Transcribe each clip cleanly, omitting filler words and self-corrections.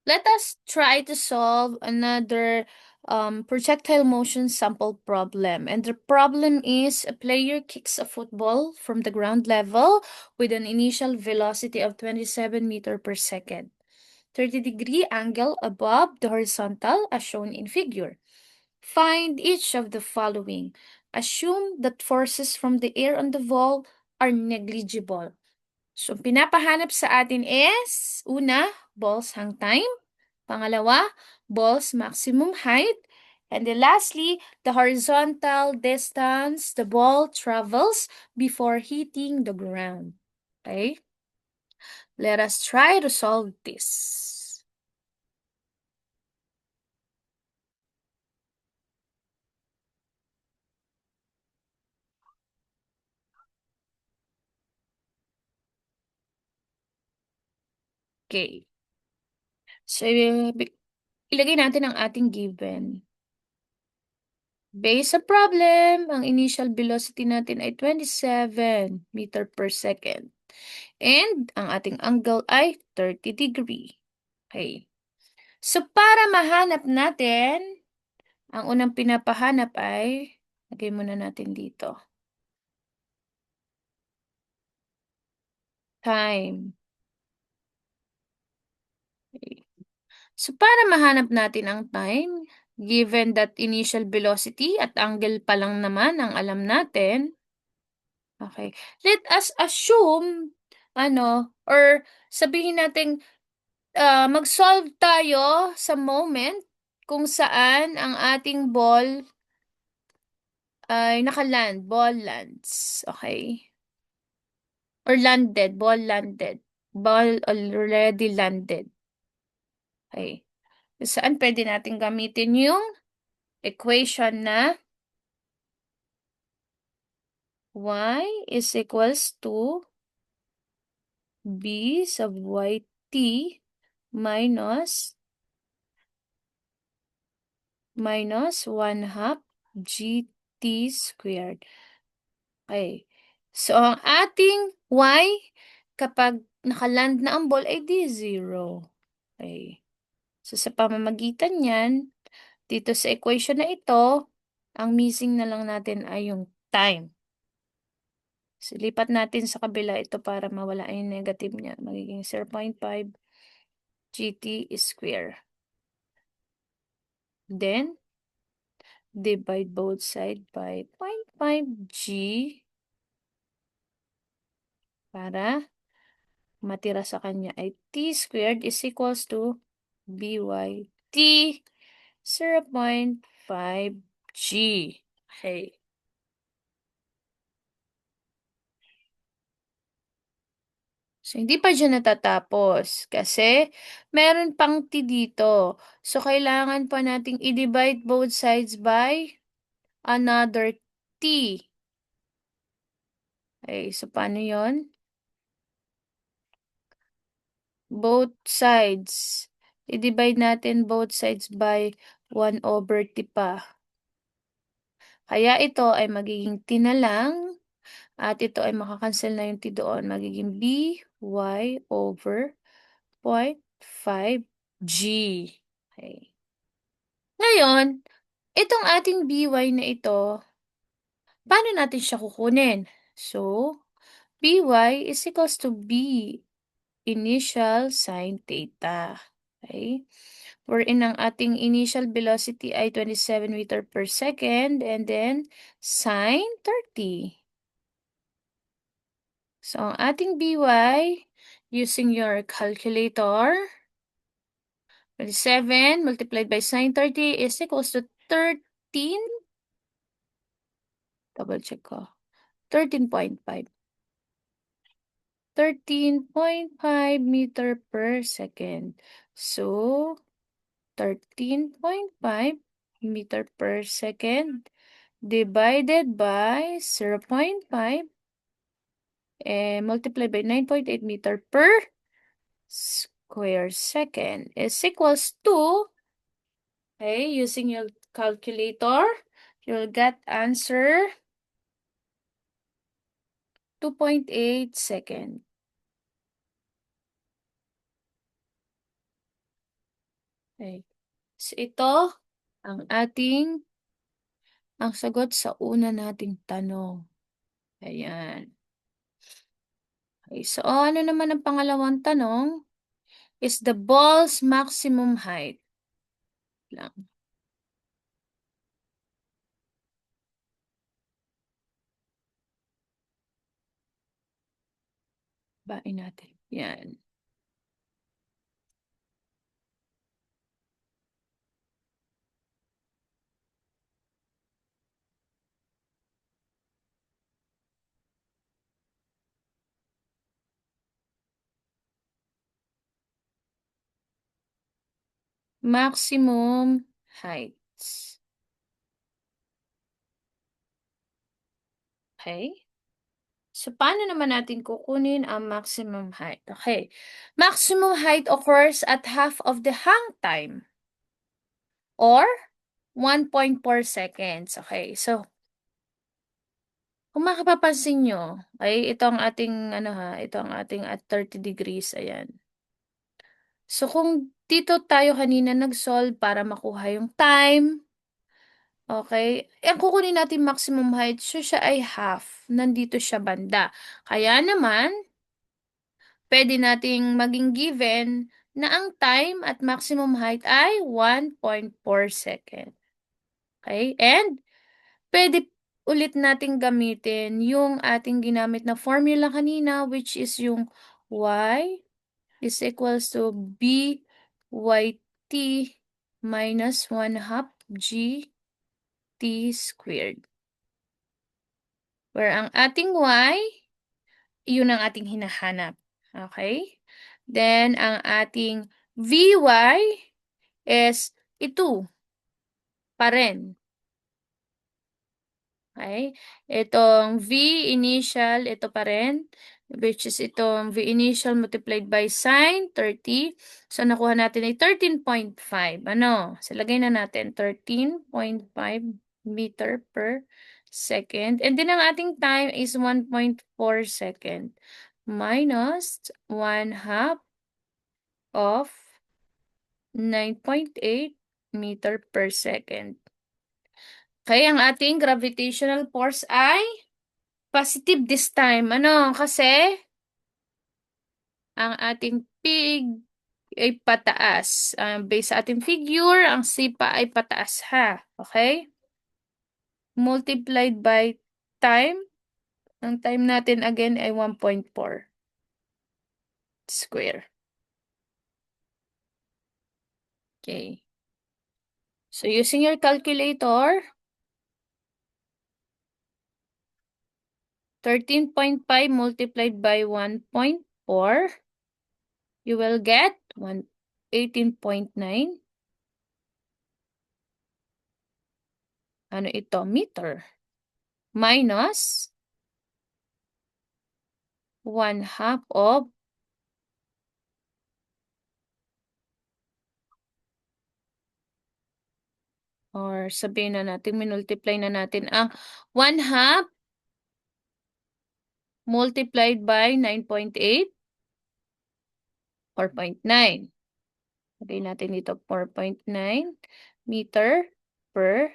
Let us try to solve another projectile motion sample problem. And the problem is a player kicks a football from the ground level with an initial velocity of 27 meters per second. 30-degree angle above the horizontal as shown in figure. Find each of the following. Assume that forces from the air on the ball are negligible. So, pinapahanap sa atin is, una, ball's hang time. Pangalawa, ball's maximum height. And then lastly, the horizontal distance the ball travels before hitting the ground. Okay? Let us try to solve this. Okay. So, ilagay natin ang ating given. Based sa problem, ang initial velocity natin ay 27 meter per second. And ang ating angle ay 30 degree. Okay. So, para mahanap natin, ang unang pinapahanap ay, lagay muna natin dito, time. Okay. So, para mahanap natin ang time, given that initial velocity at angle pa lang naman ang alam natin, okay, let us assume, or sabihin natin, mag-solve tayo sa moment kung saan ang ating ball ay nakaland, ball lands. Okay? Or landed, ball landed. Ball already landed. Okay. Saan pwede natin gamitin yung equation na y is equals to b sub yt minus 1/2 gt squared. Okay. So, ang ating y, kapag nakaland na ang ball, ay di 0. Okay. So, sa pamamagitan yan, dito sa equation na ito, ang missing na lang natin ay yung time. So, lipat natin sa kabila ito para mawala yung negative niya. Magiging 0.5 gt square. Then, divide both sides by 0.5 g para matira sa kanya ay t squared is equals to byt 0.5 g. Okay. So, hindi pa dyan natatapos kasi meron pang t dito. So, kailangan pa nating i-divide both sides by another t. Okay, so paano yon? Both sides. I-divide natin both sides by 1/t pa. Kaya ito ay magiging t na lang at ito ay makakancel na yung t doon. Magiging by over 0.5 g. Okay. Ngayon, itong ating by na ito, paano natin siya kukunin? So, by is equals to b initial sine theta. Okay? Wherein ang ating initial velocity ay 27 meter per second and then sine 30. So, ang ating by, using your calculator, 27 multiplied by sine 30 is equals to 13, double check ko, 13.5. 13.5 meter per second. So, 13.5 meter per second divided by 0.5 multiplied by 9.8 meter per square second is equals to, okay, using your calculator, you'll get answer 2.8 second. Okay. So, ito ang ang sagot sa una nating tanong. Ayan. Okay. So, ano naman ang pangalawang tanong? Is the ball's maximum height? Lang. Bain natin. Yan. Maximum heights. Okay? So, paano naman natin kukunin ang maximum height? Okay. Maximum height occurs at half of the hang time or 1.4 seconds. Okay. So, kung makapapansin nyo, ay ito ang ating, ito ang ating at 30 degrees. Ayan. So, kung dito tayo kanina nag-solve para makuha yung time, okay, ang kukunin natin maximum height, so siya ay half. Nandito siya banda. Kaya naman, pwede nating maging given na ang time at maximum height ay 1.4 second. Okay? And, pwede ulit nating gamitin yung ating ginamit na formula kanina, which is yung y is equals to byt minus 1/2 gt squared. Where ang ating y, yun ang ating hinahanap. Okay? Then, ang ating vy is ito pa rin. Okay? Itong V initial, ito pa rin, which is itong V initial multiplied by sine 30. So, nakuha natin ay 13.5. Ano? So, lagay na natin 13.5 meter per second. And then, ang ating time is 1.4 second minus 1/2 of 9.8 meter per second. Kaya ang ating gravitational force ay positive this time. Ano? Kasi ang ating pig ay pataas. Based sa ating figure, ang sipa ay pataas ha. Okay? Multiplied by time. Ang time natin again ay 1.4 square. Okay. So using your calculator, 13.5 multiplied by 1.4, you will get 18.9. Ano ito? Meter. Minus 1/2 of or sabihin na natin, minultiply na natin ang 1/2 multiplied by 9.8, 4.9. Sabihin natin dito, 4.9 meter per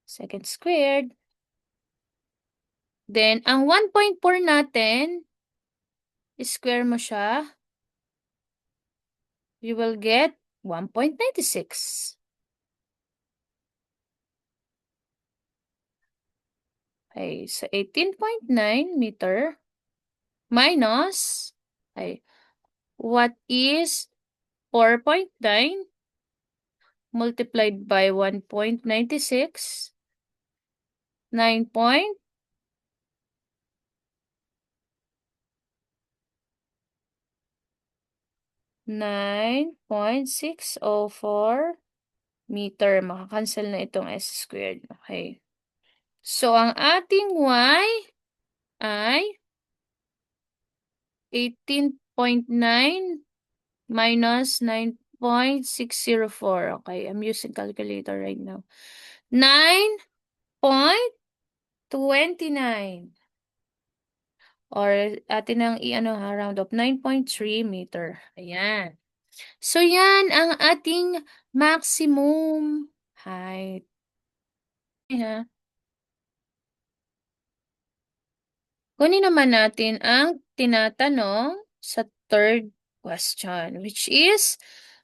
second squared. Then, ang 1.4 natin, square mo siya, you will get 1.96. Okay, so 18.9 meter minus, okay, what is 4.9 multiplied by 1.96, 9.604 meter. Makakancel na itong s squared. Okay. So, ang ating y ay 18.9 minus 9.604. Okay, I'm using calculator right now. 9.29. Or atin ang i-ano ha, round up, 9.3 meter. Ayan. So, yan ang ating maximum height. Yeah. Kunin naman natin ang tinatanong sa third question, which is,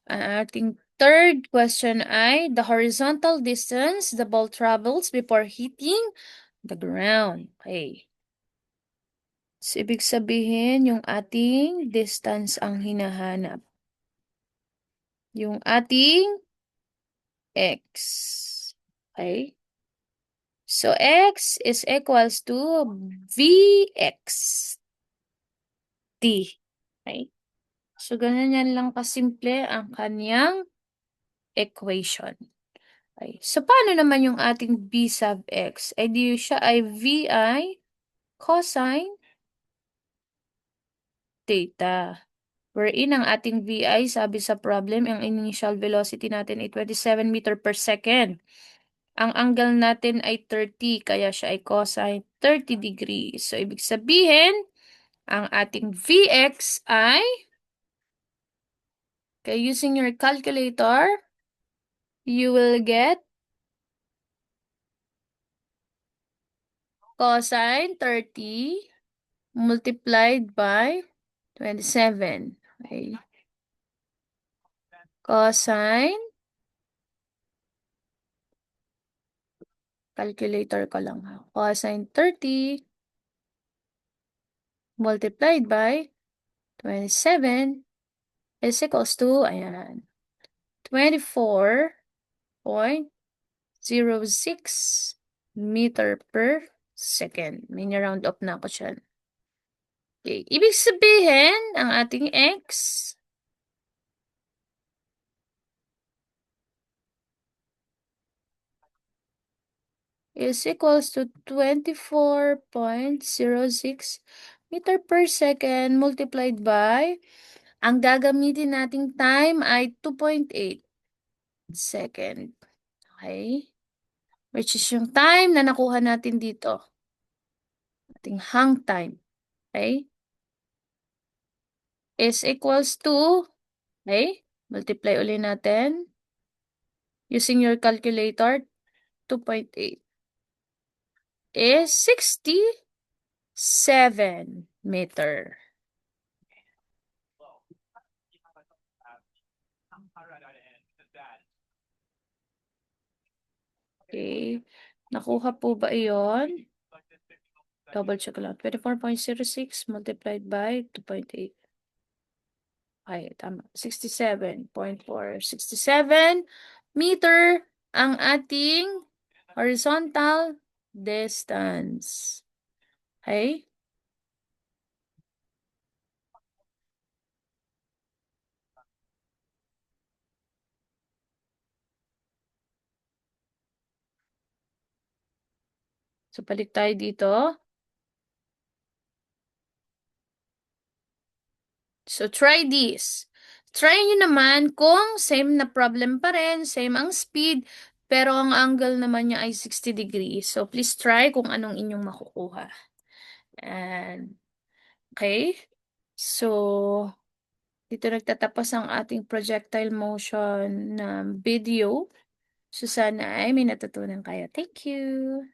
ang ating third question ay, the horizontal distance the ball travels before hitting the ground. Okay. So, ibig sabihin, yung ating distance ang hinahanap. Yung ating x. Okay? So, x is equals to vx t. Okay? So, ganun yan lang kasimple ang kanyang equation. Okay. So, paano naman yung ating b sub x? Eh, di siya ay vi cosine theta. Wherein ang ating vi, sabi sa problem, ang initial velocity natin ay 27 meter per second. Ang angle natin ay 30, kaya siya ay cosine 30 degrees. So, ibig sabihin, ang ating Vx ay, okay, using your calculator, you will get cosine 30 multiplied by 27. Okay. Cosine, calculator ko lang ha. Cosine 30 multiplied by 27 is equals to, ayan, 24.06 meter per second. May round up na ako dyan. Okay. Ibig sabihin, ang ating x is equals to 24.06 meter per second multiplied by, ang gagamitin nating time ay 2.8 second. Okay? Which is yung time na nakuha natin dito. Ating hang time. Okay? Is equals to, okay? Multiply ulit natin. Using your calculator, 2.8 is 67 meter. Okay. Nakuha po ba iyon? Double check lang. 24.06 multiplied by 2.8. Ay, tama. 67.4. 67 meter ang ating horizontal distance. Okay? So, balik tayo dito. So, try this. Try nyo naman kung same na problem pa rin, same ang speed, pero ang angle naman niya ay 60 degrees. So, please try kung anong inyong makukuha. And, okay? So, dito nagtatapos ang ating projectile motion na video. So, sana ay may natutunan kayo. Thank you!